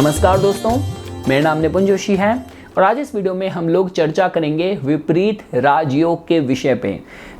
नमस्कार दोस्तों, मेरा नाम निपुन जोशी है और आज इस वीडियो में हम लोग चर्चा करेंगे विपरीत राजयोग के विषय पे।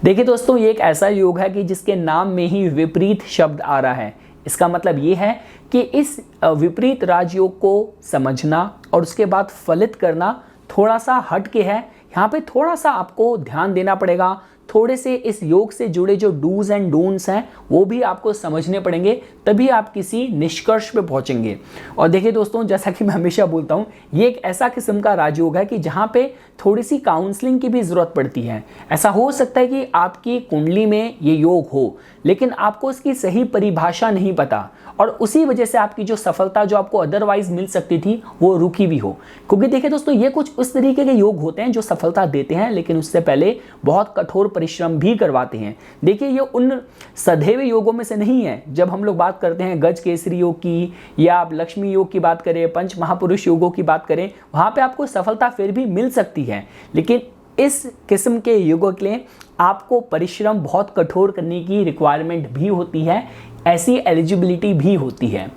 देखिए दोस्तों, ये एक ऐसा योग है कि जिसके नाम में ही विपरीत शब्द आ रहा है। इसका मतलब ये है कि इस विपरीत राजयोग को समझना और उसके बाद फलित करना थोड़ा सा हट के है। यहाँ पे थोड़ा सा आपको ध्यान देना पड़ेगा, थोड़े से इस योग से जुड़े जो डूज एंड डोंट्स हैं वो भी आपको समझने पड़ेंगे, तभी आप किसी निष्कर्ष पे पहुंचेंगे। और देखिए दोस्तों, जैसा कि मैं हमेशा बोलता हूं, ये एक ऐसा किस्म का राजयोग है कि जहां पे थोड़ी सी काउंसलिंग की भी ज़रूरत पड़ती है। ऐसा हो सकता है कि आपकी कुंडली में ये योग हो, लेकिन आपको इसकी सही परिभाषा नहीं पता और उसी वजह से आपकी जो सफलता जो आपको अदरवाइज मिल सकती थी वो रुकी भी हो। क्योंकि देखिए दोस्तों, ये कुछ उस तरीके के योग होते हैं जो सफलता देते हैं, लेकिन उससे पहले बहुत कठोर परिश्रम भी करवाते हैं। देखिए, ये उन सदैव योगों में से नहीं है। जब हम लोग बात करते हैं गज केसरी योग की, या आप लक्ष्मी योग की बात करें, पंच महापुरुष योगों की बात करें, वहां पे आपको सफलता फिर भी मिल सकती है। लेकिन इस किस्म के योगों के लिए आपको परिश्रम बहुत कठोर करने की रिक्वायरमेंट भी होती है, ऐसी एलिजिबिलिटी भी होती है।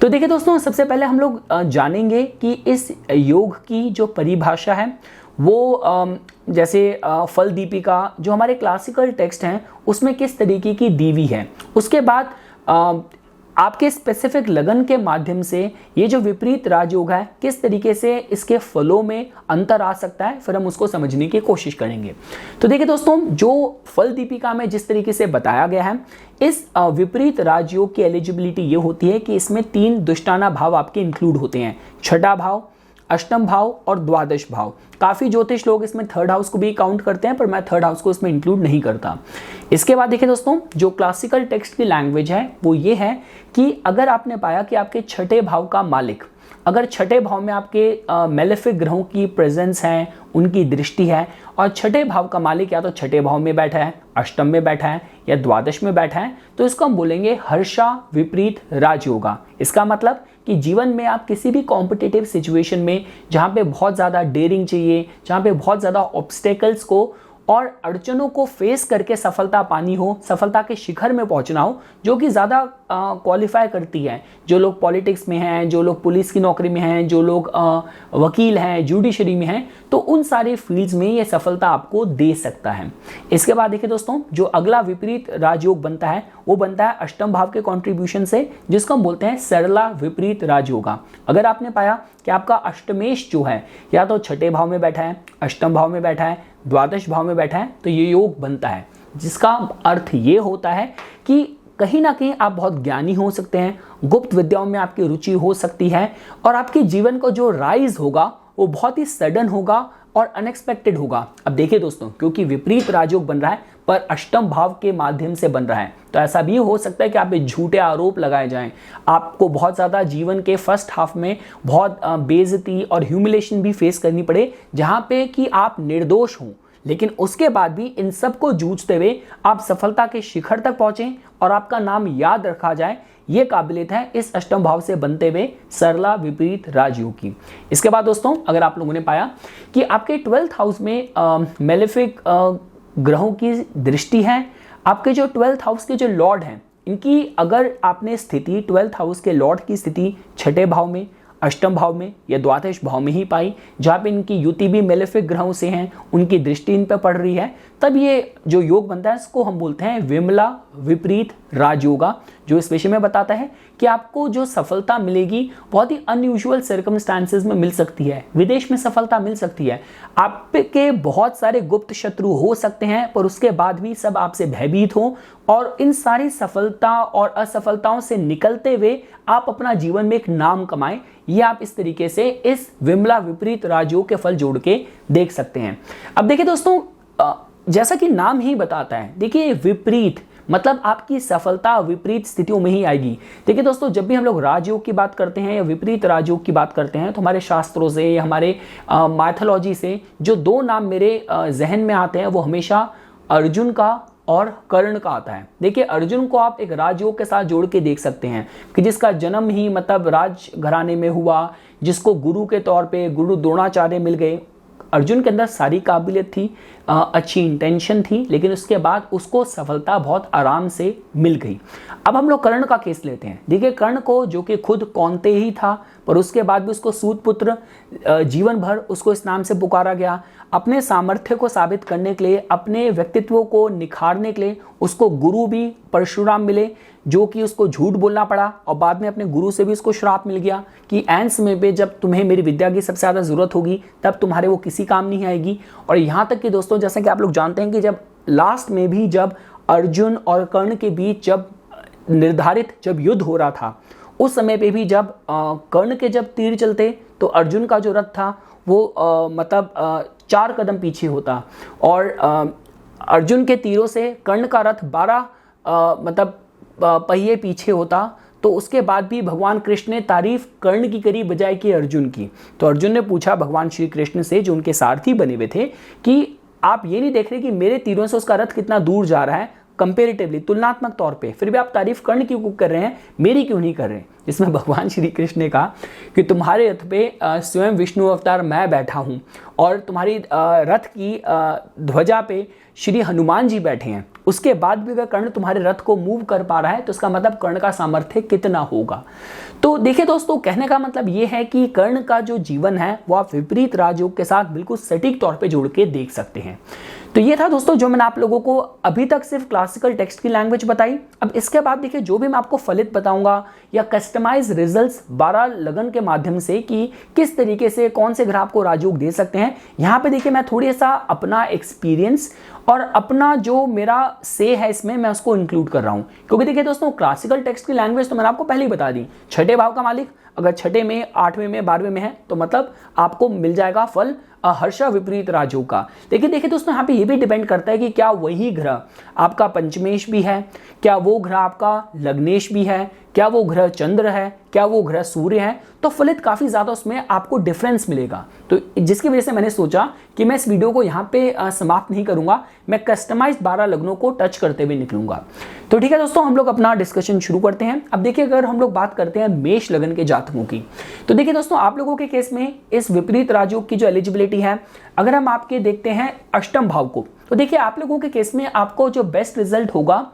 तो देखिए दोस्तों, सबसे पहले हम लोग जानेंगे कि इस योग की जो परिभाषा है वो जैसे फल दीपिका जो हमारे क्लासिकल टेक्स्ट हैं उसमें किस तरीके की दी हुई है। उसके बाद आपके स्पेसिफिक लगन के माध्यम से ये जो विपरीत राजयोग है किस तरीके से इसके फलों में अंतर आ सकता है, फिर हम उसको समझने की कोशिश करेंगे। तो देखिए दोस्तों, जो फल दीपिका में जिस तरीके से बताया गया है, इस विपरीत राजयोग की एलिजिबिलिटी ये होती है कि इसमें 3 दुष्टाना भाव आपके इंक्लूड होते हैं: छठा भाव, अष्टम भाव और द्वादश भाव। काफी ज्योतिष लोग इसमें थर्ड हाउस को भी काउंट करते हैं, पर मैं थर्ड हाउस को इसमें इंक्लूड नहीं करता। इसके बाद देखिए दोस्तों, जो क्लासिकल टेक्स्ट की लैंग्वेज है वो ये है कि अगर आपने पाया कि आपके छठे भाव का मालिक, अगर छठे भाव में आपके मेलेफिक ग्रहों की प्रेजेंस है, उनकी दृष्टि है, और छठे भाव का मालिक या तो छठे भाव में बैठा है, अष्टम में बैठा है या द्वादश में बैठा है, तो इसको हम बोलेंगे हर्षा विपरीत राजयोगा। इसका मतलब कि जीवन में आप किसी भी कॉम्पिटिटिव सिचुएशन में जहाँ पे बहुत ज़्यादा डेयरिंग चाहिए, जहाँ पे बहुत ज़्यादा ऑब्स्टेकल्स को और अड़चनों को फेस करके सफलता पानी हो, सफलता के शिखर में पहुंचना हो, जो कि ज़्यादा क्वालिफाई करती है। जो लोग पॉलिटिक्स में हैं, जो लोग पुलिस की नौकरी में हैं, जो लोग वकील हैं, जुडिशरी में हैं, तो उन सारे फील्ड्स में ये सफलता आपको दे सकता है। इसके बाद देखिए दोस्तों, जो अगला विपरीत राजयोग बनता है वो बनता है अष्टम भाव के कॉन्ट्रीब्यूशन से, जिसको हम बोलते हैं सरला विपरीत राजयोगा। अगर आपने पाया कि आपका अष्टमेश जो है या तो छठे भाव में बैठा है, अष्टम भाव में बैठा है, द्वादश भाव में बैठा है, तो ये योग बनता है, जिसका अर्थ ये होता है कि कहीं ना कहीं आप बहुत ज्ञानी हो सकते हैं, गुप्त विद्याओं में आपकी रुचि हो सकती है और आपके जीवन को जो राइज होगा वो बहुत ही सडन होगा और अनएक्सपेक्टेड होगा। अब देखिए दोस्तों, क्योंकि विपरीत राजयोग बन रहा है पर अष्टम भाव के माध्यम से बन रहा है, तो ऐसा भी हो सकता है कि आप पे झूठे आरोप लगाए जाएं, आपको बहुत ज़्यादा जीवन के फर्स्ट हाफ में बहुत बेइज्जती और ह्यूमिलेशन भी फेस करनी पड़े, जहाँ पे कि आप निर्दोष हों, लेकिन उसके बाद भी इन सब को जूझते हुए आप सफलता के शिखर तक पहुंचें और आपका नाम याद रखा जाए, ये काबिलियत है इस अष्टम भाव से बनते हुए सरला विपरीत राजयोग की। इसके बाद दोस्तों, अगर आप लोगों ने पाया कि आपके 12th हाउस में मेलेफिक ग्रहों की दृष्टि है, आपके जो 12th हाउस के जो लॉर्ड हैं, इनकी अगर आपने स्थिति 12th हाउस के लॉर्ड की स्थिति छठे भाव में, अष्टम भाव में या द्वादश भाव में ही पाई, जहाँ पे इनकी युति भी मेलेफिक ग्रहों से हैं, उनकी दृष्टि इन पर पड़ रही है, तब ये जो योग बनता है इसको हम बोलते हैं विमला विपरीत राजयोगा, जो इस विषय में बताता है कि आपको जो सफलता मिलेगी बहुत ही अनयूजुअल सर्कमस्टांसेस में मिल सकती है। विदेश में सफलता मिल सकती है, आपके बहुत सारे गुप्त शत्रु हो सकते हैं, पर उसके बाद भी सब आपसे भयभीत हो और इन सारी सफलता और असफलताओं से निकलते हुए आप अपना जीवन में एक नाम कमाएं। ये आप इस तरीके से इस विमला विपरीत राजयोग के फल जोड़ के देख सकते हैं। अब देखिए दोस्तों, जैसा कि नाम ही बताता है, देखिए विपरीत मतलब आपकी सफलता विपरीत स्थितियों में ही आएगी। देखिए दोस्तों, जब भी हम लोग राजयोग की बात करते हैं या विपरीत राजयोग की बात करते हैं, तो हमारे शास्त्रों से या हमारे माइथोलॉजी से जो 2 नाम मेरे जहन में आते हैं वो हमेशा अर्जुन का और कर्ण का आता है। देखिए, अर्जुन को आप एक राजयोग के साथ जोड़ के देख सकते हैं कि जिसका जन्म ही मतलब राज घराने में हुआ, जिसको गुरु के तौर पे गुरु द्रोणाचार्य मिल गए, अर्जुन के अंदर सारी काबिलियत थी, अच्छी इंटेंशन थी, लेकिन उसके बाद उसको सफलता बहुत आराम से मिल गई। अब हम लोग कर्ण का केस लेते हैं। देखिए कर्ण को, जो कि खुद कौनते ही था, पर उसके बाद भी उसको सूत पुत्र जीवन भर उसको इस नाम से पुकारा गया। अपने सामर्थ्य को साबित करने के लिए, अपने व्यक्तित्व को निखारने के लिए उसको गुरु भी परशुराम मिले, जो कि उसको झूठ बोलना पड़ा, और बाद में अपने गुरु से भी उसको श्राप मिल गया कि एंड समय पे जब तुम्हें मेरी विद्या की सबसे ज़्यादा ज़रूरत होगी तब तुम्हारे वो किसी काम नहीं आएगी। और यहाँ तक कि दोस्तों, जैसा कि आप लोग जानते हैं कि जब लास्ट में भी जब अर्जुन और कर्ण के बीच जब निर्धारित जब युद्ध हो रहा था, उस समय पे भी जब कर्ण के जब तीर चलते तो अर्जुन का जो रथ था वो 4 कदम पीछे होता, और अर्जुन के तीरों से कर्ण का रथ 12 पहिए पीछे होता। तो उसके बाद भी भगवान कृष्ण ने तारीफ कर्ण की करी बजाय कि अर्जुन की। तो अर्जुन ने पूछा भगवान श्री कृष्ण से, जो उनके सारथी बने हुए थे, कि आप ये नहीं देख रहे कि मेरे तीरों से उसका रथ कितना दूर जा रहा है, कंपेरेटिवली तुलनात्मक तौर पे, फिर भी आप तारीफ कर्ण की क्यों कर रहे हैं, मेरी क्यों नहीं कर रहे हैं? जिसमें भगवान श्री कृष्ण ने कहा कि तुम्हारे रथ पे स्वयं विष्णु अवतार मैं बैठा हूँ, और तुम्हारी रथ की ध्वजा पे श्री हनुमान जी बैठे हैं। उसके बाद भी अगर कर्ण तुम्हारे रथ को मूव कर पा रहा है तो इसका मतलब कर्ण का सामर्थ्य कितना होगा। तो देखिए दोस्तों, कहने का मतलब ये है कि कर्ण का जो जीवन है वो आप विपरीत राजयोग के साथ बिल्कुल सटीक तौर पे जोड़ के देख सकते हैं। तो ये था दोस्तों जो मैंने आप लोगों को अभी तक सिर्फ क्लासिकल टेक्स्ट की लैंग्वेज बताई। अब इसके बाद देखिए जो भी मैं आपको फलित बताऊंगा या कस्टमाइज रिजल्ट्स 12 लगन के माध्यम से कि किस तरीके से कौन से ग्रह आपको राजयोग दे सकते हैं, यहाँ पे देखिए मैं थोड़ी सा अपना एक्सपीरियंस और अपना जो मेरा से है इसमें मैं उसको इंक्लूड कर रहा हूँ। क्योंकि देखिए दोस्तों, क्लासिकल टेक्स्ट की लैंग्वेज तो मैंने आपको पहले ही बता दी, छठे भाव का मालिक अगर छठे में, 8वें में, 12वें में है तो मतलब आपको मिल जाएगा फल हर्षा विपरीत राजयोग का। लेकिन देखिए दोस्तों, यहाँ पे ये भी डिपेंड करता है कि क्या वही ग्रह आपका पंचमेश भी है, क्या वो ग्रह आपका लग्नेश भी है, क्या वो ग्रह चंद्र है, क्या वो ग्रह सूर्य है, तो फलित काफ़ी ज़्यादा उसमें आपको डिफरेंस मिलेगा। तो जिसकी वजह से मैंने सोचा कि मैं इस वीडियो को यहाँ पे समाप्त नहीं करूँगा, मैं कस्टमाइज्ड 12 लग्नों को टच करते हुए निकलूंगा। तो ठीक है दोस्तों, हम लोग अपना डिस्कशन शुरू करते हैं। अब देखिए, अगर हम लोग बात करते हैं मेष लगन के जातकों की, तो देखिए दोस्तों, आप लोगों के केस में इस विपरीत राजयोग की जो एलिजिबिलिटी है, अगर हम आपके देखते हैं अष्टम भाव को, तो देखिए आप लोगों के केस में आपको जो बेस्ट रिजल्ट होगा,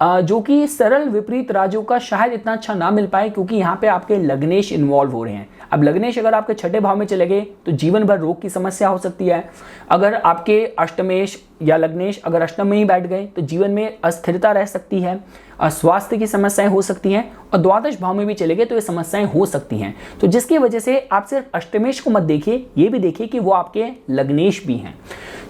जो कि सरल विपरीत राजयोग का शायद इतना अच्छा ना मिल पाए, क्योंकि यहाँ पे आपके लग्नेश इन्वॉल्व हो रहे हैं। अब लग्नेश अगर आपके छठे भाव में चले गए तो जीवन भर रोग की समस्या हो सकती है। अगर आपके अष्टमेश या लग्नेश अगर अष्टम में ही बैठ गए तो जीवन में अस्थिरता रह सकती है, स्वास्थ्य की समस्याएं हो सकती हैं, और द्वादश भाव में भी चले गए तो ये समस्याएं हो सकती हैं। तो जिसकी वजह से आप सिर्फ अष्टमेश को मत देखिए, ये भी देखिए कि वो आपके लग्नेश भी हैं।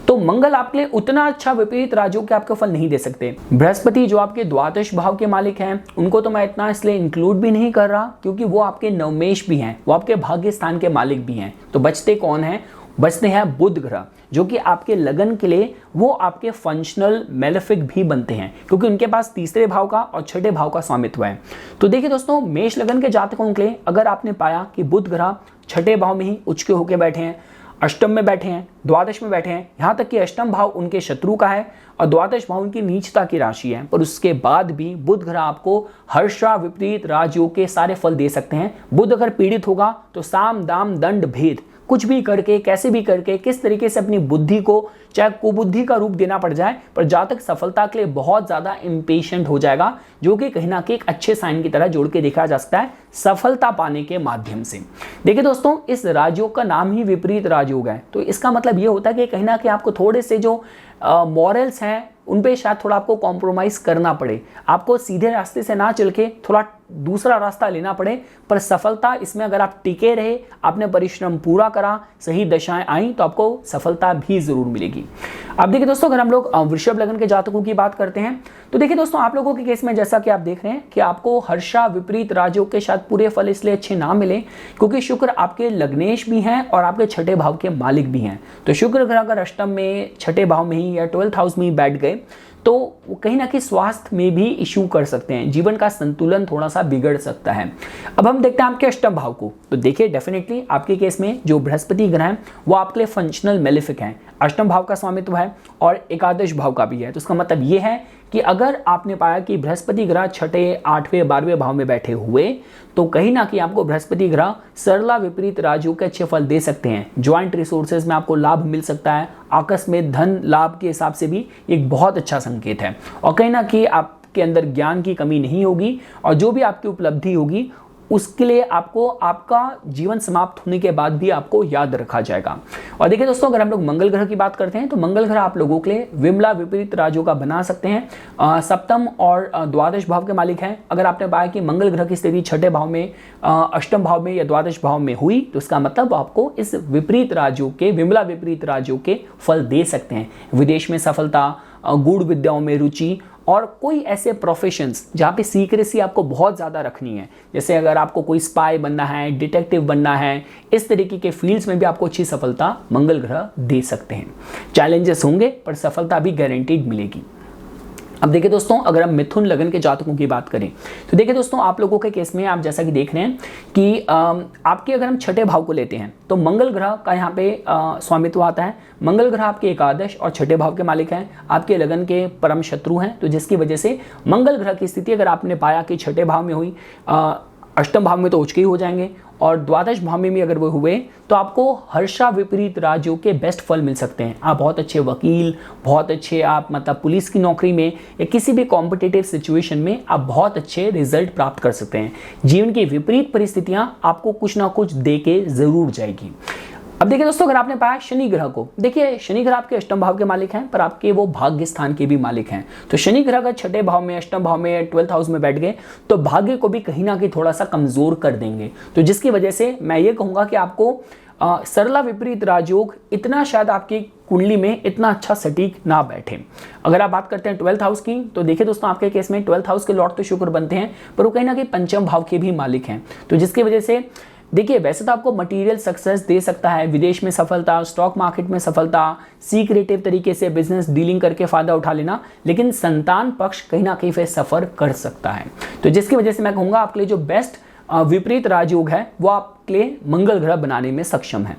तो मंगल आपके लिए उतना अच्छा विपरीत राजयोग के आपको फल नहीं दे सकते। बृहस्पति जो आपके द्वादश भाव के मालिक हैं, उनको तो मैं इतना इसलिए इंक्लूड भी नहीं कर रहा क्योंकि वो आपके नवमेश भी हैं, वो आपके भाग्य स्थान के मालिक भी हैं। तो बचते कौन हैं? बचते हैं बुध ग्रह, जो कि आपके लगन के लिए वो आपके फंक्शनल मेलेफिक भी बनते हैं, क्योंकि उनके पास तीसरे भाव का और छठे भाव का स्वामित्व है। तो देखिए दोस्तों, मेष लगन के जातकों के लिए अगर आपने पाया कि बुध ग्रह छठे भाव में ही उच्च के होकर बैठे हैं, अष्टम में बैठे हैं, द्वादश में बैठे हैं, यहाँ तक कि अष्टम भाव उनके शत्रु का है और द्वादश भाव उनकी नीचता की राशि है, पर उसके बाद भी बुध ग्रह आपको हर्षा विपरीत राजयोग के सारे फल दे सकते हैं। बुध अगर पीड़ित होगा तो साम दाम दंड भेद कुछ भी करके, कैसे भी करके, किस तरीके से अपनी बुद्धि को चाहे कुबुद्धि का रूप देना पड़ जाए, पर जातक सफलता के लिए बहुत ज्यादा इम्पेशेंट हो जाएगा, जो कि कहीं ना कहीं एक अच्छे साइन की तरह जोड़ के देखा जा सकता है सफलता पाने के माध्यम से। देखिए दोस्तों, इस राजयोग का नाम ही विपरीत राजयोग है, तो इसका मतलब ये होता है कि कहीं ना कहीं आपको थोड़े से जो मॉरल्स हैं उन पे शायद थोड़ा आपको कॉम्प्रोमाइज करना पड़े, आपको सीधे रास्ते से ना चल के थोड़ा दूसरा रास्ता लेना पड़े, पर सफलता इसमें अगर आप टिके रहे, आपने परिश्रम पूरा करा, सही दशाएं आई, तो आपको सफलता भी जरूर मिलेगी। अब देखिए दोस्तों, अगर हम लोग वृषभ लगन के जातकों की बात करते हैं, तो देखिए दोस्तों, आप लोगों के केस में जैसा कि आप देख रहे हैं कि आपको हर्षा विपरीत राजयोग के शायद पूरे फल इसलिए अच्छे ना मिले क्योंकि शुक्र आपके लग्नेश भी हैं और आपके छठे भाव के मालिक भी हैं। तो शुक्र ग्रह अगर अष्टम में, छठे भाव में ही या 12th हाउस में ही बैठ गए तो वो कहीं ना कहीं स्वास्थ्य में भी इश्यू कर सकते हैं, जीवन का संतुलन थोड़ा सा बिगड़ सकता है। अब हम देखते हैं आपके अष्टम भाव को, तो देखिए डेफिनेटली आपके केस में जो बृहस्पति ग्रह है वो आपके लिए फंक्शनल मेलेफिक है, अष्टम भाव का स्वामित्व है और एकादश भाव का भी है। तो इसका मतलब ये है कि अगर आपने पाया कि बृहस्पति ग्रह छठे, 8वें, 12वें भाव में बैठे हुए, तो कहीं ना कहीं आपको बृहस्पति ग्रह सरला विपरीत राजयोग के अच्छे फल दे सकते हैं। ज्वाइंट रिसोर्सेज में आपको लाभ मिल सकता है, आकस्मिक धन लाभ के हिसाब से भी एक बहुत अच्छा संकेत है। और कहीं ना कहीं आपके अंदर ज्ञान की कमी नहीं होगी, और जो भी आपकी उपलब्धि होगी उसके लिए आपको आपका जीवन समाप्त होने के बाद भी आपको याद रखा जाएगा। और देखिए दोस्तों, अगर हम लोग मंगल ग्रह की बात करते हैं तो मंगल ग्रह आप लोगों के लिए विमला विपरीत राजयोग का बना सकते हैं। सप्तम और द्वादश भाव के मालिक हैं। अगर आपने पाया कि मंगल ग्रह की स्थिति छठे भाव में, अष्टम भाव में या द्वादश भाव में हुई, तो इसका मतलब आपको इस विपरीत राजयोग के, विमला विपरीत राजयोग के फल दे सकते हैं। विदेश में सफलता, गूढ़ विद्याओं में रुचि, और कोई ऐसे प्रोफेशंस जहाँ पे सीक्रेसी आपको बहुत ज़्यादा रखनी है, जैसे अगर आपको कोई स्पाई बनना है, डिटेक्टिव बनना है, इस तरीके के फील्ड्स में भी आपको अच्छी सफलता मंगल ग्रह दे सकते हैं। चैलेंजेस होंगे पर सफलता भी गारंटीड मिलेगी। अब देखिए दोस्तों, अगर हम मिथुन लगन के जातकों की बात करें तो देखिए दोस्तों, आप लोगों के केस में आप जैसा कि देख रहे हैं कि आपके अगर हम छठे भाव को लेते हैं तो मंगल ग्रह का यहाँ पे स्वामित्व आता है। मंगल ग्रह आपके एकादश और छठे भाव के मालिक हैं, आपके लगन के परम शत्रु हैं। तो जिसकी वजह से मंगल ग्रह की स्थिति अगर आपने पाया कि छठे भाव में हुई, अष्टम भाव में तो उच्च के ही हो जाएंगे, और द्वादश भाव में भी अगर वो हुए तो आपको हर्षा विपरीत राजयोग के बेस्ट फल मिल सकते हैं। आप बहुत अच्छे वकील, बहुत अच्छे आप मतलब पुलिस की नौकरी में या किसी भी कॉम्पिटिटिव सिचुएशन में आप बहुत अच्छे रिजल्ट प्राप्त कर सकते हैं। जीवन की विपरीत परिस्थितियां आपको कुछ ना कुछ दे के जरूर जाएगी। अब देखिए दोस्तों, अगर आपने पाया शनि ग्रह को, देखिए शनि ग्रह आपके अष्टम भाव के मालिक हैं, पर आपके वो भाग्य स्थान के भी मालिक हैं। तो शनि ग्रह का छठे भाव में, अष्टम भाव में, 12th हाउस में बैठ गए तो भाग्य को भी कहीं ना कहीं थोड़ा सा कमजोर कर देंगे। तो जिसकी वजह से मैं ये कहूंगा कि आपको सरला विपरीत राजयोग इतना शायद आपकी कुंडली में इतना अच्छा सटीक ना बैठे। अगर आप बात करते हैं 12th हाउस की, तो देखिए दोस्तों, आपके केस में 12th हाउस के लॉर्ड तो शुक्र बनते हैं, पर वो कहीं ना कहीं पंचम भाव के भी मालिक हैं। तो जिसकी वजह से देखिए, वैसे तो आपको मटेरियल सक्सेस दे सकता है, विदेश में सफलता, स्टॉक मार्केट में सफलता, सीक्रेटिव तरीके से बिजनेस डीलिंग करके फायदा उठा लेना, लेकिन संतान पक्ष कहीं ना कहीं फिर सफर कर सकता है। तो जिसकी वजह से मैं कहूंगा आपके लिए जो बेस्ट विपरीत राजयोग है वो आपके लिए मंगल ग्रह बनाने में सक्षम है।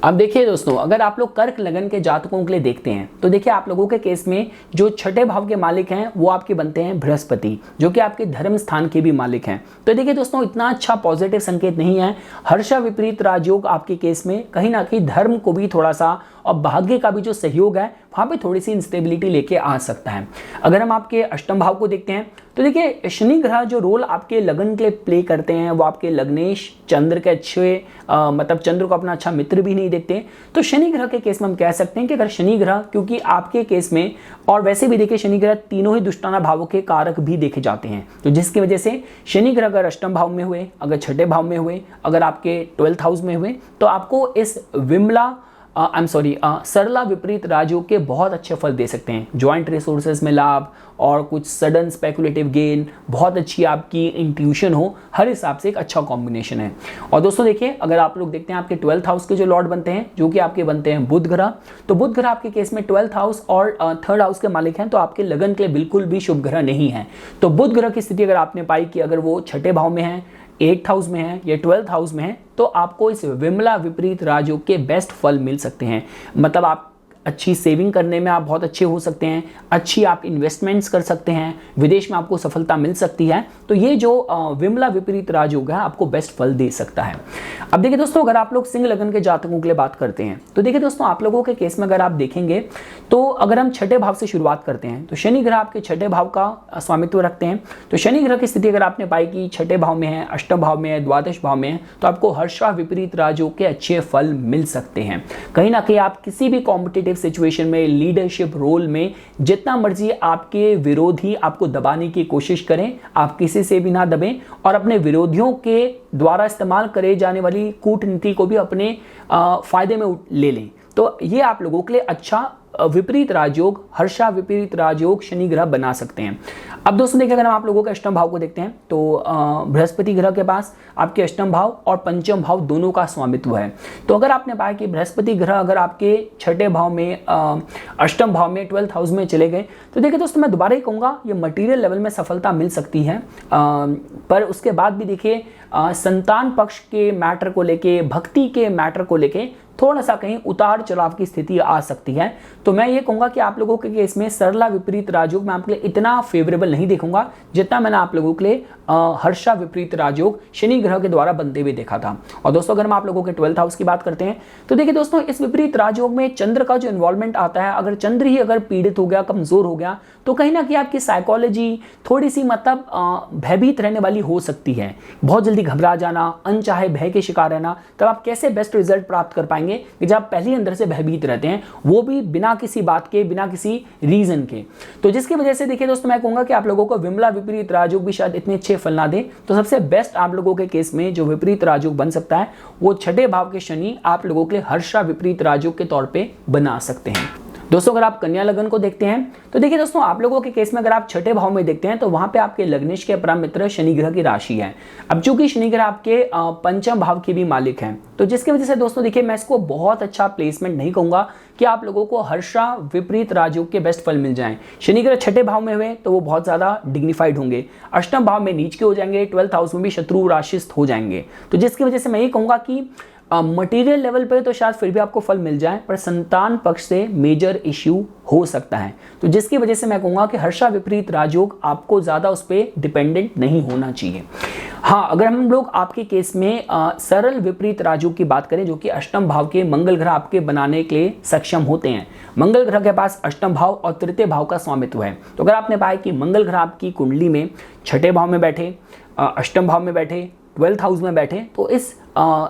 अब देखिए दोस्तों, अगर आप लोग कर्क लगन के जातकों के लिए देखते हैं तो देखिए आप लोगों के केस में जो छठे भाव के मालिक हैं वो आपके बनते हैं बृहस्पति, जो कि आपके धर्म स्थान के भी मालिक हैं। तो देखिए दोस्तों, इतना अच्छा पॉजिटिव संकेत नहीं है। हर्षा विपरीत राजयोग आपके केस में कहीं ना कहीं धर्म को भी थोड़ा सा और भाग्य का भी जो सहयोग है वहां पे थोड़ी सी इंस्टेबिलिटी लेके आ सकता है। अगर हम आपके अष्टम भाव को देखते हैं तो देखिए शनि ग्रह जो रोल आपके लगन के लिए प्ले करते हैं वो आपके लग्नेश चंद्र के अच्छे मतलब चंद्र को अपना अच्छा मित्र भी नहीं देखते। तो शनि ग्रह के केस में हम कह सकते हैं कि अगर शनि ग्रह, क्योंकि आपके केस में और वैसे भी देखिए शनि ग्रह तीनों ही दुष्टाना भावों के कारक भी देखे जाते हैं। तो जिसकी वजह से शनि ग्रह अगर अष्टम भाव में हुए, अगर छठे भाव में हुए, अगर आपके 12th हाउस में हुए, तो आपको इस विमला सरला विपरीत राजयोग के बहुत अच्छे फल दे सकते हैं। ज्वाइंट रिसोर्सेज में लाभ और कुछ सडन स्पेकुलेटिव गेन, बहुत अच्छी आपकी इंट्यूशन हो, हर हिसाब से एक अच्छा कॉम्बिनेशन है। और दोस्तों देखिए, अगर आप लोग देखते हैं आपके 12th हाउस के जो लॉर्ड बनते हैं, जो कि आपके बनते हैं बुध ग्रह, तो बुध ग्रह आपके केस में 12th हाउस और 3rd हाउस के मालिक हैं, तो आपके लगन के लिए बिल्कुल भी शुभ ग्रह नहीं है। तो बुध ग्रह की स्थिति अगर आपने पाई कि अगर वो छठे भाव में है, 8th हाउस में है या 12th हाउस में है, तो आपको इस विमला विपरीत राजयोग के बेस्ट फल मिल सकते हैं। मतलब आप अच्छी सेविंग करने में आप बहुत अच्छे हो सकते हैं, अच्छी आप इन्वेस्टमेंट्स कर सकते हैं, विदेश में आपको सफलता मिल सकती है। तो ये जो विमला विपरीत राजयोग है आपको बेस्ट फल दे सकता है। अब देखिए दोस्तों, अगर आप लोग सिंह लगन के जातकों के लिए बात करते हैं तो देखिए दोस्तों, आप लोगों के केस में अगर आप देखेंगे तो अगर हम छठे भाव से शुरुआत करते हैं तो शनि ग्रह आपके छठे भाव का स्वामित्व रखते हैं। तो शनि ग्रह की स्थिति अगर आपने पाई कि छठे भाव में है, अष्टम भाव में है, द्वादश भाव में है, तो आपको हर्षा विपरीत राजयोग के अच्छे फल मिल सकते हैं। कहीं ना कहीं आप किसी भी कॉम्पिटिटिव सिचुएशन में, लीडरशिप रोल में, जितना मर्जी आपके विरोधी आपको दबाने की कोशिश करें, आप किसी से भी ना दबें और अपने विरोधियों के द्वारा इस्तेमाल करे जाने वाली कूटनीति को भी अपने फायदे में ले लें। तो ये आप लोगों के लिए अच्छा विपरीत राजयोग, हर्षा विपरीत राजयोग शनि ग्रह बना सकते हैं। अब दोस्तों देखिए, अगर हम आप लोगों के अष्टम भाव को देखते हैं तो बृहस्पति ग्रह के पास आपके अष्टम भाव और पंचम भाव दोनों का स्वामित्व है। तो अगर आपने पाया कि बृहस्पति ग्रह अगर आपके छठे भाव में, अष्टम भाव में, 12th हाउस में चले गए, तो देखिए दोस्तों, मैं दोबारा ही कहूँगा ये मटीरियल लेवल में सफलता मिल सकती है, पर उसके बाद भी देखिए संतान पक्ष के मैटर को लेके, भक्ति के मैटर को लेके थोड़ा सा कहीं उतार चढ़ाव की स्थिति आ सकती है। तो मैं ये कहूंगा कि आप लोगों के केस में सरला विपरीत राजयोग मैं आपके लिए इतना फेवरेबल नहीं देखूंगा जितना मैंने आप लोगों के लिए हर्षा विपरीत राजयोग शनि ग्रह के द्वारा बनते हुए देखा था। और दोस्तों अगर हम आप लोगों के 12th हाउस की बात करते हैं तो देखिए दोस्तों, इस विपरीत राजयोग में चंद्र का जो इन्वॉल्वमेंट आता है, अगर चंद्र ही अगर पीड़ित हो गया, कमजोर हो गया, तो कहीं ना कहीं आपकी साइकोलॉजी थोड़ी सी मतलब भयभीत रहने वाली हो सकती है। बहुत जल्दी घबरा जाना, अनचाहे भय के शिकार रहना। तब आप कैसे बेस्ट रिजल्ट प्राप्त कर पाएंगे कि जब आप पहले अंदर से भयभीत रहते हैं, वो भी बिना किसी बात के, बिना किसी रीजन के। तो जिसकी वजह से देखिए दोस्तों, मैं कहूंगा कि आप लोगों को विमला विपरीत राजयोग भी शायद इतने अच्छे फल ना दे। तो सबसे बेस्ट आप लोगों के केस में जो विपरीत राजयोग बन सकता है वो छठे भाव के शनि आप लोगों के लिए हर्षा विपरीत राजयोग के तौर पे बना सकते हैं। दोस्तों अगर आप कन्या लगन को देखते हैं तो देखिए दोस्तों, आप लोगों के केस में अगर आप छठे भाव में देखते हैं तो वहां पे आपके लग्नेश के परम मित्र शनि ग्रह की राशि है। अब चूंकि शनि ग्रह आपके पंचम भाव के भी मालिक हैं, तो जिसकी वजह से दोस्तों देखिए, मैं इसको बहुत अच्छा प्लेसमेंट नहीं कहूंगा कि आप लोगों को हर्षा विपरीत राजयोग के बेस्ट फल मिल जाएं। शनि ग्रह छठे भाव में हुए तो वो बहुत ज्यादा डिग्निफाइड होंगे, अष्टम भाव में नीच के हो जाएंगे, 12th हाउस में भी शत्रु राशिस्थ हो जाएंगे। तो जिसकी वजह से मैं ये कहूंगा कि मटेरियल लेवल पे तो शायद फिर भी आपको फल मिल जाए, पर संतान पक्ष से मेजर इश्यू हो सकता है। तो जिसकी वजह से मैं कहूंगा कि हर्षा विपरीत राजयोग आपको ज्यादा उस पर डिपेंडेंट नहीं होना चाहिए। हाँ, अगर हम लोग आपके केस में सरल विपरीत राजयोग की बात करें, जो कि अष्टम भाव के मंगल ग्रह आपके बनाने के लिए सक्षम होते हैं। मंगल ग्रह के पास अष्टम भाव और तृतीय भाव का स्वामित्व है। तो अगर आपने पाया कि मंगल ग्रह आपकी कुंडली में छठे भाव में बैठे, अष्टम भाव में बैठे, 12th हाउस में बैठे, तो इस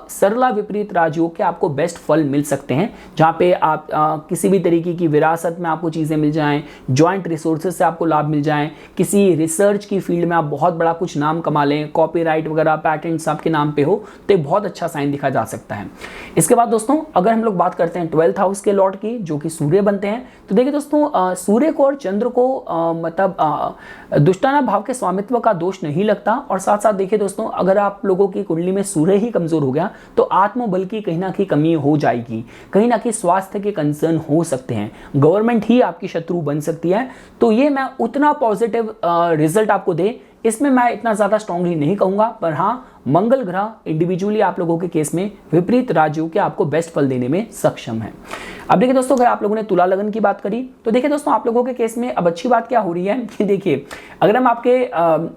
सरला विपरीत राजयोग के आपको बेस्ट फल मिल सकते हैं, जहां पे आप किसी भी तरीके की विरासत में आपको चीजें मिल जाएं, जॉइंट रिसोर्सेज से आपको लाभ मिल जाएं, किसी रिसर्च की फील्ड में आप बहुत बड़ा कुछ नाम कमा लें, कॉपीराइट वगैरह पैटेंट्स आपके नाम पे हो, तो बहुत अच्छा साइन दिखा जा सकता है। इसके बाद दोस्तों अगर हम लोग बात करते हैं 12th हाउस के लॉर्ड की, जो कि सूर्य बनते हैं, तो देखिए दोस्तों, सूर्य को और चंद्र को मतलब दुष्टाना भाव के स्वामित्व का दोष नहीं लगता। और साथ साथ देखिए दोस्तों, अगर आप लोगों की कुंडली में सूर्य ही कमजोर हो गया तो आत्मबल की कहीं ना कहीं कमी हो जाएगी, कहीं ना कहीं स्वास्थ्य के कंसर्न हो सकते हैं, गवर्नमेंट ही आपकी शत्रु बन सकती है। तो ये मैं उतना पॉजिटिव रिजल्ट आपको दे, इसमें मैं इतना ज्यादा स्ट्रांगली नहीं कहूंगा। पर हाँ, मंगल ग्रह इंडिविजुअली आप लोगों के केस में विपरीत राजयोग के आपको बेस्ट फल देने में सक्षम है। अब देखिए दोस्तों, अगर आप लोगों ने तुला लगन की बात करी तो देखिए दोस्तों, आप लोगों के केस में अब अच्छी बात क्या हो रही है कि देखिए, अगर हम आपके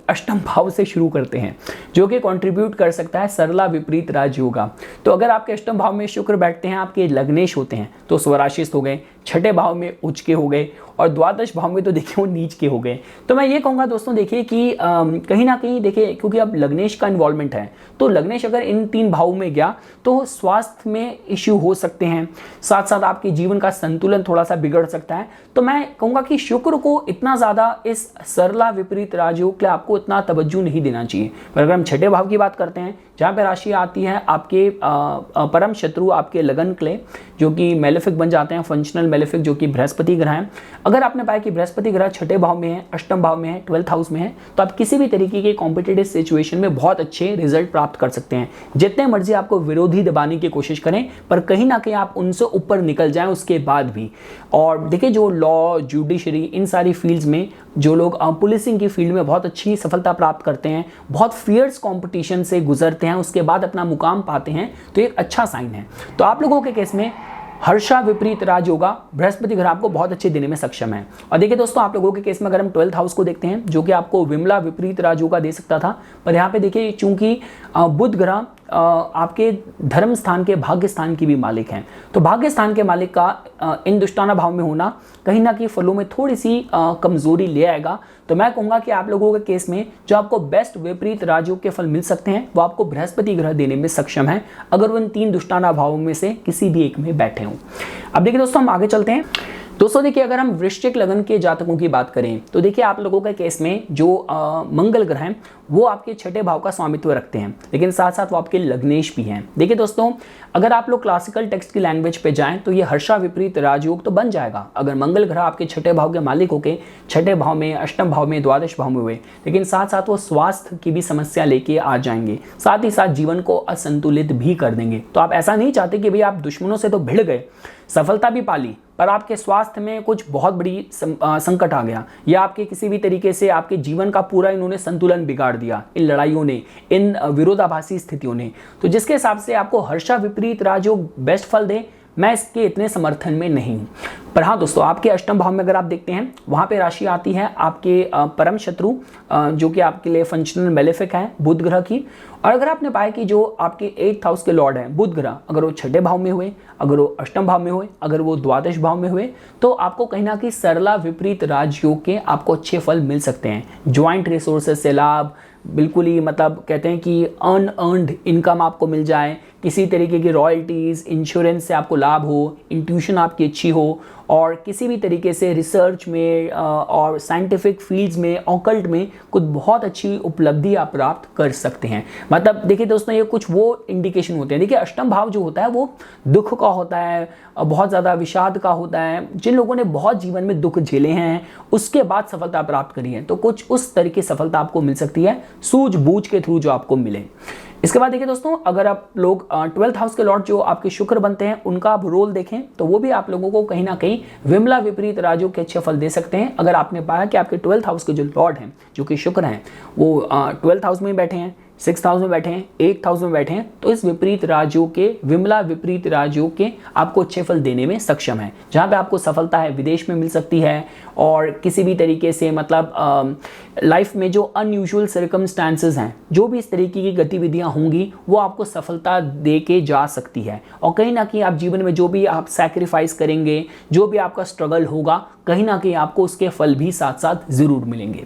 अष्टम भाव से शुरू करते हैं, जो कि कंट्रीब्यूट कर सकता है सरला विपरीत राजयोग का, तो अगर आपके अष्टम भाव में शुक्र बैठते हैं, आपके लग्नेश होते हैं, तो स्वराशिस्थ हो गए, छठे भाव में उच्च के हो गए, और द्वादश भाव में तो देखिए वो नीच के हो गए। तो मैं ये कहूंगा दोस्तों देखिए कि कहीं ना कहीं देखिए, क्योंकि अब लग्नेश का इन्वॉल्वमेंट है, तो लग्नेश अगर इन तीन भावों में गया तो स्वास्थ्य में इश्यू हो सकते हैं, साथ साथ आपके जीवन का संतुलन थोड़ा सा बिगड़ सकता है। तो मैं कहूंगा कि शुक्र को इतना ज्यादा इस सरला विपरीत राजयोग के आपको इतना तवज्जो नहीं देना चाहिए। पर अगर हम छठे भाव की बात करते हैं, जहां पे राशि आती है आपके परम शत्रु आपके लगन के लिए, जो कि मेलेफिक बन जाते हैं, फंक्शनल मेलेफिक, जो कि बृहस्पति ग्रह है। अगर आपने पाया कि बृहस्पति ग्रह छठे भाव में है, अष्टम भाव में है, 12th हाउस में है, तो आप किसी भी तरीके के कॉम्पिटिटिव सिचुएशन में बहुत अच्छे रिजल्ट प्राप्त कर सकते हैं। जितने मर्जी आपको विरोधी दबाने की कोशिश करें, पर कहीं ना कहीं आप उनसे ऊपर निकल जाएं उसके बाद भी। और देखिए, जो लॉ, जुडिशरी, इन सारी फील्ड्स में जो लोग पुलिसिंग की फील्ड में बहुत अच्छी सफलता प्राप्त करते हैं, बहुत फियर्स कंपटीशन से गुजरते हैं, उसके बाद अपना मुकाम पाते हैं, तो एक अच्छा साइन है। तो आप लोगों के केस में हर्षा विपरीत राजयोग बृहस्पति ग्रह आपको बहुत अच्छे देने में सक्षम है। और देखिए दोस्तों, आप लोगों के केस में अगर हम 12th हाउस को देखते हैं, जो कि आपको विमला विपरीत राजयोग दे सकता था, पर यहाँ पे देखिए चूंकि बुध ग्रह आपके धर्म स्थान के भाग्य स्थान की भी मालिक हैं, तो भाग्य स्थान के मालिक का इन दुष्टाना भाव में होना कहीं ना कहीं फलों में थोड़ी सी कमजोरी ले आएगा। तो मैं कहूंगा कि आप लोगों के केस में जो आपको बेस्ट विपरीत राजयोग के फल मिल सकते हैं, वो आपको बृहस्पति ग्रह देने में सक्षम है, अगर वो इन तीन दुष्टाना भावों में से किसी भी एक में बैठे हों। अब देखिए दोस्तों, हम आगे चलते हैं। दोस्तों देखिए, अगर हम वृश्चिक लगन के जातकों की बात करें, तो देखिए आप लोगों के केस में जो मंगल ग्रह हैं, वो आपके छठे भाव का स्वामित्व रखते हैं, लेकिन साथ साथ वो आपके लग्नेश भी हैं। देखिए दोस्तों, अगर आप लोग क्लासिकल टेक्स्ट की लैंग्वेज पे जाएं तो ये हर्षा विपरीत राजयोग तो बन जाएगा, अगर मंगल ग्रह आपके छठे भाव के मालिक होके छठे भाव में, अष्टम भाव में, द्वादश भाव में हुए, लेकिन साथ साथ वो स्वास्थ्य की भी समस्या लेके आ जाएंगे, साथ ही साथ जीवन को असंतुलित भी कर देंगे। तो आप ऐसा नहीं चाहते कि भाई आप दुश्मनों से तो भिड़ गए, सफलता भी पाली, पर आपके स्वास्थ्य में कुछ बहुत बड़ी संकट आ गया, या आपके किसी भी तरीके से आपके जीवन का पूरा इन्होंने संतुलन बिगाड़ दिया इन लड़ाइयों ने, इन विरोधाभासी स्थितियों ने, तो जिसके हिसाब से आपको हर्षा विपरीत राजयोग बेस्ट फल दे, मैं इसके इतने समर्थन में नहीं हूं। पर हाँ दोस्तों, आपके अष्टम भाव में अगर आप देखते हैं, वहां पे राशि आती है आपके परम शत्रु, जो कि आपके लिए फंक्शनल मेलेफिक है बुध ग्रह की। और अगर आपने पाया कि जो आपके 8th हाउस के लॉर्ड हैं बुध ग्रह, अगर वो छठे भाव में हुए, अगर वो अष्टम भाव में हुए, अगर वो द्वादश भाव में हुए, तो आपको कहीं ना कहीं सरला विपरीत राजयोग के आपको अच्छे फल मिल सकते हैं। ज्वाइंट रिसोर्सेज से लाभ, बिल्कुल ही मतलब कहते हैं कि अनअर्न्ड इनकम आपको मिल जाए, किसी तरीके की रॉयल्टीज़, इंश्योरेंस से आपको लाभ हो, इंट्यूशन आपकी अच्छी हो, और किसी भी तरीके से रिसर्च में और साइंटिफिक फील्ड्स में, ऑकल्ट में कुछ बहुत अच्छी उपलब्धि आप प्राप्त कर सकते हैं। मतलब देखिए दोस्तों, ये कुछ वो इंडिकेशन होते हैं। देखिए अष्टम भाव जो होता है वो दुख का होता है, बहुत ज़्यादा विषाद का होता है। जिन लोगों ने बहुत जीवन में दुख झेले हैं, उसके बाद सफलता प्राप्त करी है, तो कुछ उस तरीके की सफलता आपको मिल सकती है सूझबूझ के थ्रू जो आपको मिले। इसके बाद देखिए दोस्तों, अगर आप लोग 12th हाउस के लॉर्ड जो आपके शुक्र बनते हैं, उनका आप रोल देखें तो वो भी आप लोगों को कहीं ना कहीं विमला विपरीत राजयोग के अच्छे फल दे सकते हैं। अगर आपने पाया कि आपके 12th हाउस के जो लॉर्ड हैं, जो कि शुक्र हैं, वो 12th हाउस में बैठे हैं, 6th हाउस में बैठे हैं, 8th हाउस में बैठे हैं, तो इस विपरीत राजयोग के, विमला विपरीत राजयोग के आपको अच्छे फल देने में सक्षम है। जहाँ पे आपको सफलता है विदेश में मिल सकती है, और किसी भी तरीके से मतलब लाइफ में जो अनयूजुअल सर्कमस्टांसेस हैं, जो भी इस तरीके की गतिविधियां होंगी, वो आपको सफलता दे के जा सकती है। और कहीं ना कहीं आप जीवन में जो भी आप सैक्रिफाइस करेंगे, जो भी आपका स्ट्रगल होगा, कहीं ना कहीं आपको उसके फल भी साथ साथ जरूर मिलेंगे।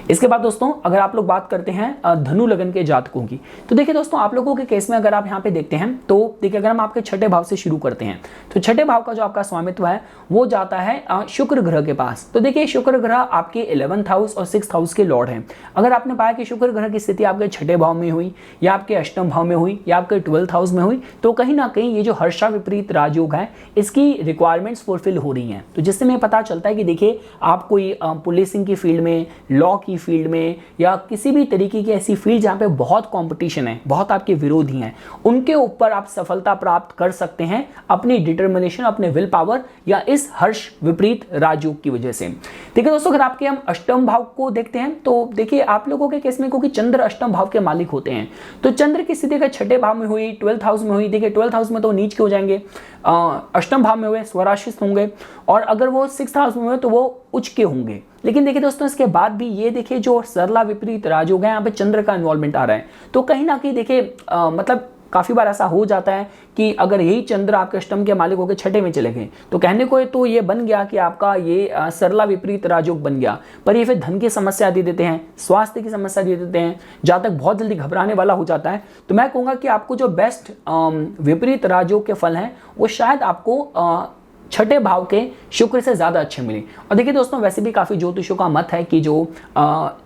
इसके बाद दोस्तों, अगर आप लोग बात करते हैं धनु लगन के जातकों की, तो देखिए दोस्तों, आप लोगों के केस में अगर आप यहाँ पे देखते हैं, तो देखिए अगर हम आपके छठे भाव से शुरू करते हैं, तो छठे भाव का जो आपका स्वामित्व है वो जाता है शुक्र ग्रह के पास। तो देखिए शुक्र ग्रह आपके 11th हाउस और 6th हाउस के लॉर्ड हैं। अगर आपने पाया कि शुक्र ग्रह की स्थिति आपके छठे भाव में हुई, या आपके अष्टम भाव में हुई, या आपके 12th हाउस में हुई, तो कहीं ना कहीं ये जो हर्षा विपरीत राजयोग है, इसकी रिक्वायरमेंट्स फुलफिल हो रही हैं। तो जिससे हमें पता चलता है कि देखिए आप कोई पुलिसिंग की फील्ड में, लॉ की फील्ड में, या किसी भी तरीके की ऐसी फील्ड जहाँ पे बहुत कॉम्पिटिशन है, बहुत आपके विरोधी हैं, उनके ऊपर आप सफलता प्राप्त कर सकते हैं अपनी डिटर्मिनेशन, अपने विल पावर, या इस हर्ष विपरीत राजयोग की वजह से। देखिए दोस्तों, अगर आपके हम अष्टम भाव को देखते हैं, तो देखिए आप लोगों के केस में, क्योंकि चंद्र अष्टम भाव के मालिक होते हैं, तो चंद्र की स्थिति अगर छठे भाव में हुई, 12th हाउस में हुई, देखिए 12th हाउस में तो नीच के हो जाएंगे, अष्टम भाव में हुए स्वराशित होंगे, और अगर वो 6th हाउस में हुए तो वो उच्च के होंगे। लेकिन देखिए दोस्तों, इसके बाद भी ये देखिए जो सरला विपरीत राजयोग है, यहाँ पे चंद्र का इन्वॉल्वमेंट आ रहा है, तो कहीं ना कहीं देखिए मतलब काफी बार ऐसा हो जाता है कि अगर यही चंद्र आपके अष्टम के मालिक होकर छठे में चले गए, तो कहने को तो ये बन गया कि आपका ये सरला विपरीत राजयोग बन गया, पर ये फिर धन की समस्या दे देते हैं, स्वास्थ्य की समस्या दे देते हैं, जातक बहुत जल्दी घबराने वाला हो जाता है। तो मैं कहूँगा कि आपको जो बेस्ट विपरीत राजयोग के फल हैं, वो शायद आपको छठे भाव के शुक्र से ज्यादा अच्छे मिले। और देखिए दोस्तों, वैसे भी काफी ज्योतिषों का मत है कि जो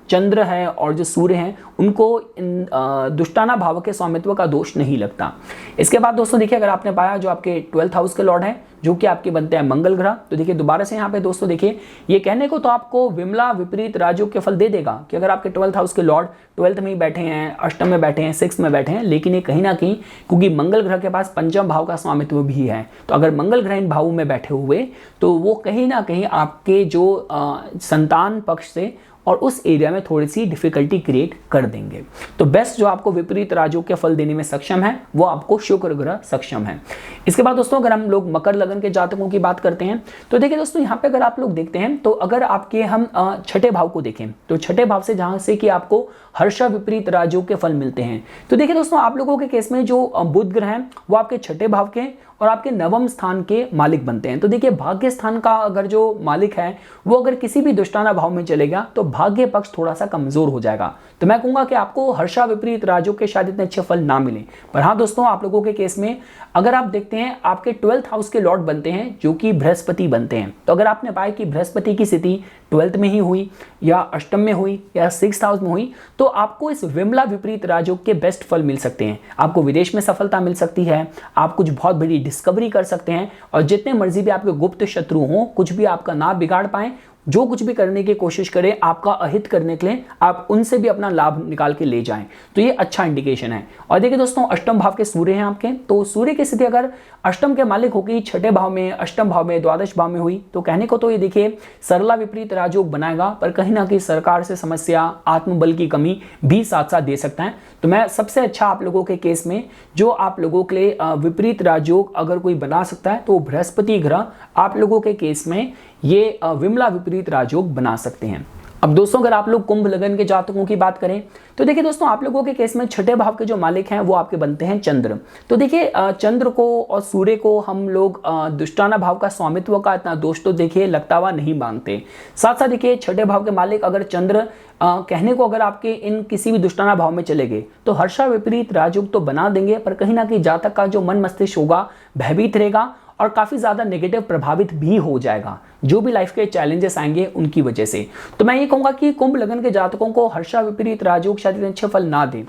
चंद्र है और जो सूर्य हैं, उनको इन दुष्टाना भाव के स्वामित्व का दोष नहीं लगता। इसके बाद दोस्तों देखिए, अगर आपने पाया जो आपके 12th हाउस के लॉर्ड हैं, जो कि आपके बनते हैं मंगल ग्रह, तो देखिए दोबारा से यहाँ पे दोस्तों देखिए, ये कहने को तो आपको विमला विपरीत राजयोग के फल दे देगा कि अगर आपके 12th हाउस के लॉर्ड 12th में ही बैठे हैं, अष्टम में बैठे हैं, 6th में बैठे हैं, लेकिन ये कहीं ना कहीं, क्योंकि मंगल ग्रह के पास पंचम भाव का स्वामित्व भी है, तो अगर मंगल ग्रह इन भावों में बैठे हुए, तो वो कहीं ना कहीं आपके जो संतान पक्ष से और उस एरिया में थोड़ी सी डिफिकल्टी क्रिएट कर देंगे। तो बेस्ट जो आपको विपरीत राजयोग के फल देने में सक्षम है, वो आपको शुक्र ग्रह सक्षम है। इसके बाद दोस्तों, अगर हम लोग मकर लगन के जातकों की बात करते हैं, तो देखिए दोस्तों, यहाँ पे अगर आप लोग देखते हैं, तो अगर आपके हम छठे भाव को देखें, तो छठे भाव से जहां से कि आपको हर्षा विपरीत राजयोग के फल मिलते हैं, तो देखिए दोस्तों, आप लोगों के केस में जो बुध ग्रह हैं, वो आपके छठे भाव के और आपके नवम स्थान के मालिक बनते हैं। तो देखिए भाग्य स्थान का अगर जो मालिक है, वो अगर किसी भी दुष्टाना भाव में चलेगा, तो भाग्य पक्ष थोड़ा सा कमजोर हो जाएगा। तो मैं कहूंगा कि आपको हर्षा विपरीत राजयोग के शायद इतने अच्छे फल ना मिले। पर हाँ दोस्तों, आप लोगों के केस में अगर आप देखते हैं, आपके 12th हाउस के लॉर्ड बनते हैं, जो कि बृहस्पति बनते हैं। तो अगर आपने पाया कि बृहस्पति की स्थिति 12th में ही हुई, या अष्टम में हुई, या 6th हाउस में हुई, तो आपको इस विमला विपरीत राजयोग के बेस्ट फल मिल सकते हैं। आपको विदेश में सफलता मिल सकती है, आप कुछ बहुत बड़ी डिस्कवरी कर सकते हैं, और जितने मर्जी भी आपके गुप्त शत्रु हों, कुछ भी आपका ना बिगाड़ पाए, जो कुछ भी करने की कोशिश करें आपका अहित करने के लिए, आप उनसे भी अपना लाभ निकाल के ले जाएं, तो ये अच्छा इंडिकेशन है। और देखिए दोस्तों, अष्टम भाव के सूर्य हैं आपके, तो सूर्य की स्थिति अगर अष्टम के मालिक होगी, छठे भाव में, अष्टम भाव में, द्वादश भाव में हुई, तो कहने को तो ये देखिए सरला विपरीत राजयोग बनाएगा, पर कहीं ना कहीं सरकार से समस्या, आत्मबल की कमी भी साथ साथ दे सकता है। तो मैं सबसे अच्छा आप लोगों के केस में जो आप लोगों के लिए विपरीत राजयोग अगर कोई बना सकता है तो बृहस्पति ग्रह आप लोगों के केस में ये विमला विपरीत राजयोग बना सकते हैं। अब दोस्तों, अगर आप लोग कुंभ लगन के जातकों की बात करें तो देखिए दोस्तों, आप लोगों के केस में छठे भाव के जो मालिक हैं वो आपके बनते हैं चंद्र। तो देखिए चंद्र को और सूर्य को हम लोग दुष्टाना भाव का स्वामित्व का इतना दोष तो देखिए लगता हुआ नहीं मांगते। साथ साथ देखिए छठे भाव के मालिक अगर चंद्र कहने को अगर आपके इन किसी भी दुष्टाना भाव में चले गए तो हर्षा विपरीत राजयोग तो बना देंगे, पर कहीं ना कहीं जातक का जो मन मस्तिष्क होगा भयभीत रहेगा और काफी ज्यादा नेगेटिव प्रभावित भी हो जाएगा, जो भी लाइफ के चैलेंजेस आएंगे उनकी वजह से। तो मैं ये कहूंगा कि कुंभ लगन के जातकों को हर्षा विपरीत राजयोग शायद अच्छे फल ना दे।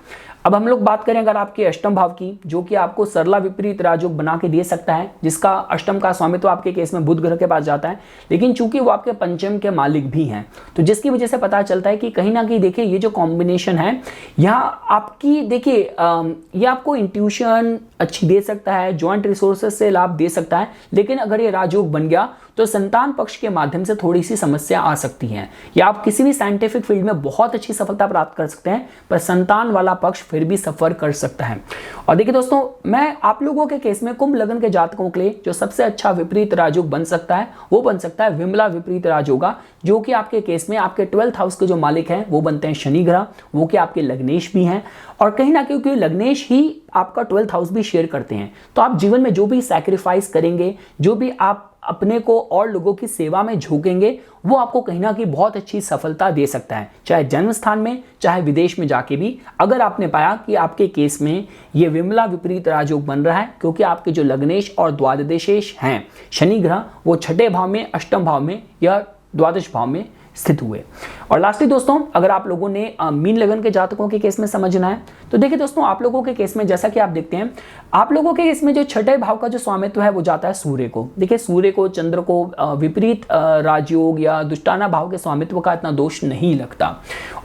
अब हम लोग बात करें अगर आपके अष्टम भाव की, जो कि आपको सरला विपरीत राजयोग बना के दे सकता है, जिसका अष्टम का स्वामित्व आपके केस में बुध ग्रह के पास जाता है, लेकिन चूंकि वो आपके पंचम के मालिक भी हैं, तो जिसकी वजह से पता चलता है कि कहीं ना कहीं देखिए ये जो कॉम्बिनेशन है यहाँ आपकी, देखिए ये आपको इंट्यूशन अच्छी दे सकता है, ज्वाइंट रिसोर्सेज से लाभ दे सकता है, लेकिन अगर ये राजयोग बन गया तो संतान पक्ष के माध्यम से थोड़ी सी समस्या आ सकती है, या आप किसी भी साइंटिफिक फील्ड में बहुत अच्छी सफलता प्राप्त कर सकते हैं, पर संतान वाला पक्ष फिर भी सफर कर सकता है। और देखिए दोस्तों, मैं आप लोगों के केस में कुंभ लगन के जातकों के लिए जो सबसे अच्छा विपरीत राजयोग बन सकता है वो बन सकता है विमला विपरीत राजयोग, जो कि आपके केस में आपके 12th हाउस के जो मालिक हैं वो बनते हैं शनि ग्रह, वो कि आपके लग्नेश भी हैं, और कहीं ना कहीं लग्नेश ही आपका 12th हाउस भी शेयर करते हैं। तो आप जीवन में जो भी सैक्रिफाइस करेंगे, जो भी आप अपने को और लोगों की सेवा में झोंकेंगे, वो आपको कहीं ना कहीं बहुत अच्छी सफलता दे सकता है, चाहे जन्म स्थान में चाहे विदेश में जाके भी, अगर आपने पाया कि आपके केस में ये विमला विपरीत राजयोग बन रहा है, क्योंकि आपके जो लग्नेश और द्वादशेश हैं शनि ग्रह वो छठे भाव में, अष्टम भाव में या द्वादश भाव में स्थित हुए। और लास्टली दोस्तों, अगर आप लोगों ने मीन लगन के जातकों के केस में समझना है तो देखिए दोस्तों, आप लोगों के केस में जैसा कि आप देखते हैं, आप लोगों के केस में जो छठे भाव का जो स्वामित्व है वो जाता है सूर्य को। देखिए सूर्य को, चंद्र को विपरीत राजयोग या दुष्टाना भाव के स्वामित्व का इतना दोष नहीं लगता।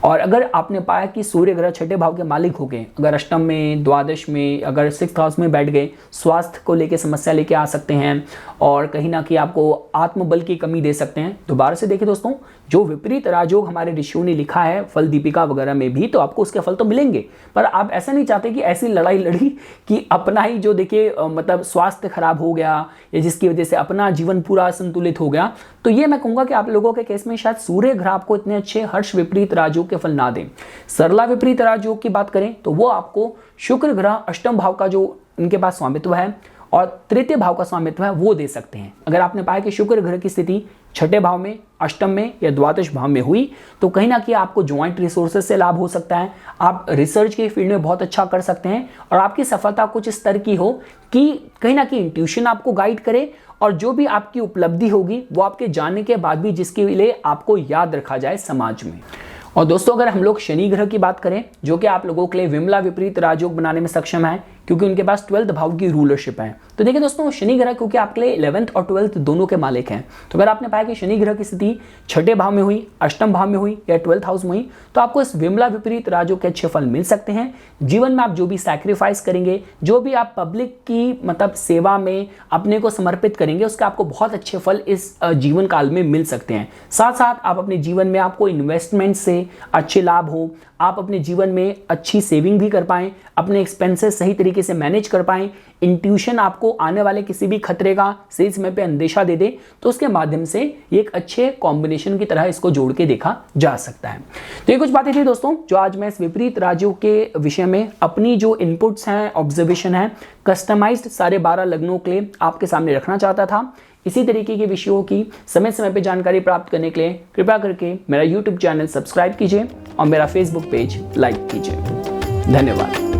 और अगर आपने पाया कि सूर्य ग्रह छठे भाव के मालिक हो गए, अगर अष्टम में, द्वादश में, अगर 6th हाउस में बैठ गए, स्वास्थ्य को लेकर समस्या लेके आ सकते हैं और कहीं ना कहीं आपको आत्मबल की कमी दे सकते हैं। दोबारा से देखिए दोस्तों, जो विपरीत राजयोग हमारे ऋषियों ने लिखा है फल दीपिका वगैरह में भी, तो आपको उसके फल तो मिलेंगे, पर आप ऐसा नहीं चाहते कि ऐसी लड़ाई लड़ी कि अपना ही जो देखिए मतलब स्वास्थ्य खराब हो गया या जिसकी वजह से अपना जीवन पूरा असंतुलित हो गया। तो ये मैं कहूंगा कि आप लोगों के केस में शायद सूर्य ग्रह आपको इतने अच्छे हर्ष विपरीत राजयोग के फल ना दें। सरला विपरीत राजयोग की बात करें तो वो आपको शुक्र ग्रह अष्टम भाव का जो इनके पास स्वामित्व है और तृतीय भाव का स्वामित्व है वो दे सकते हैं। अगर आपने पाया कि शुक्र ग्रह की स्थिति छठे भाव में, अष्टम में या द्वादश भाव में हुई, तो कहीं ना कहीं आपको ज्वाइंट रिसोर्सेज से लाभ हो सकता है, आप रिसर्च के फील्ड में बहुत अच्छा कर सकते हैं और आपकी सफलता कुछ इस तरह की हो कि कहीं ना कहीं इंट्यूशन आपको गाइड करे और जो भी आपकी उपलब्धि होगी वो आपके जानने के बाद भी जिसके लिए आपको याद रखा जाए समाज में। और दोस्तों, अगर हम लोग शनि ग्रह की बात करें, जो कि आप लोगों के लिए विमला विपरीत राजयोग बनाने में सक्षम है, क्योंकि उनके पास 12th भाव की रूलरशिप है। तो देखिए दोस्तों, शनि ग्रह क्योंकि आपके लिए 11th और 12th दोनों के मालिक हैं, तो अगर आपने पाया कि शनि ग्रह की स्थिति छठे भाव में हुई, अष्टम भाव में हुई या 12th हाउस में हुई, तो आपको इस विमला विपरीत राजयोग के अच्छे फल मिल सकते हैं। जीवन में आप जो भी सैक्रिफाइस करेंगे, जो भी आप पब्लिक की मतलब सेवा में अपने को समर्पित करेंगे, उसके आपको बहुत अच्छे फल इस जीवन काल में मिल सकते हैं। साथ साथ आप अपने जीवन में आपको इन्वेस्टमेंट से अच्छे लाभ हो, आप अपने जीवन में अच्छी सेविंग भी कर पाएं, अपने एक्सपेंसेस सही तरीके से मैनेज कर पाएं, इंट्यूशन आपको आने वाले किसी भी खतरे का सही समय पे अंदेशा दे दे, तो उसके माध्यम से एक अच्छे कॉम्बिनेशन की तरह इसको जोड़ के देखा जा सकता है। तो ये कुछ बातें थी दोस्तों जो आज मैं इस विपरीत राजयोग के विषय में अपनी जो इनपुट्स हैं, ऑब्जर्वेशन है, कस्टमाइज्ड सारे 12 लग्नों के लिए आपके सामने रखना चाहता था। इसी तरीके के विषयों की समय समय पर जानकारी प्राप्त करने के लिए कृपया करके मेरा YouTube चैनल सब्सक्राइब कीजिए और मेरा Facebook पेज लाइक कीजिए। धन्यवाद।